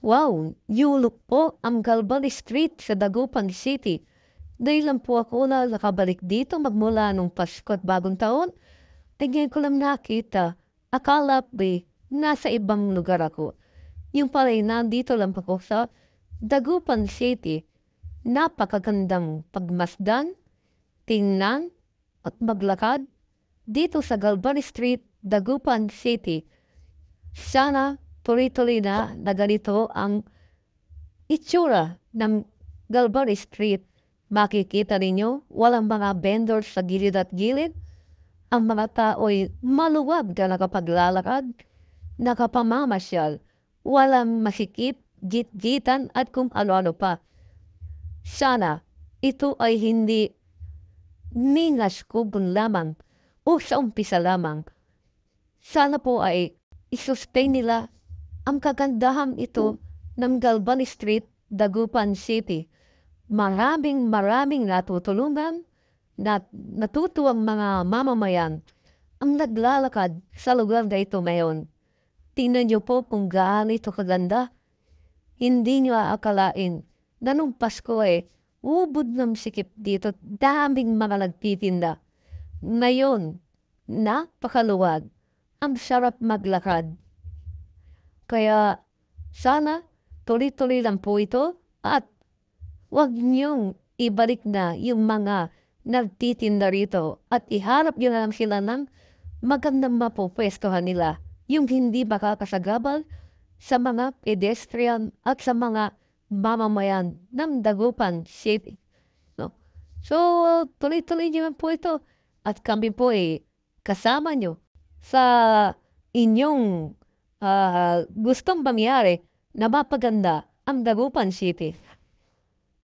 Wow, yulok po ang Galban Street sa Dagupan City. Dahil lang po ako na nakabalik dito magmula nung Pasko at Bagong Taon, ay ngayon ko lang nakita. Akala ba nasa ibang lugar ako. Yung pala nandito lang po ako sa Dagupan City. Napakagandang pagmasdan, tingnan, at maglakad dito sa Galban Street, Dagupan City. Sana tuloy-tuloy na ganito ang itsura ng Galban Street. Makikita ninyo, walang mga vendors sa gilid at gilid. Ang mga tao'y maluwag na nakapaglalakad, nakapamamasyal, walang masikip, git-gitan at kung ano-ano pa. Sana ito ay hindi mingas kubon lamang o sa umpisa lamang. Sana po ay isustain nila ang kagandahan ito ng Galban Street, Dagupan City. Maraming natutulungan na natutuwang mga mamamayan ang naglalakad sa lugar na ito ngayon. Tingnan niyo po kung gaano ito kaganda. Hindi niyo aakalain na nung Pasko ubod ng sikip dito, daming mga nagtitinda. Ngayon, napakaluwag. Ang sarap maglakad. Kaya sana tuloy-tuloy lang po ito at huwag niyong ibalik na yung mga nagtitinda rito at iharap niyo na lang sila ng magandang mapupwestuhan nila, yung hindi makakasagabal sa mga pedestrian at sa mga mamamayan ng Dagupan City. No? So, tuloy-tuloy niyo lang po ito at kami po kasama niyo sa inyong gustong mangyari na mapaganda ang Dagupan City.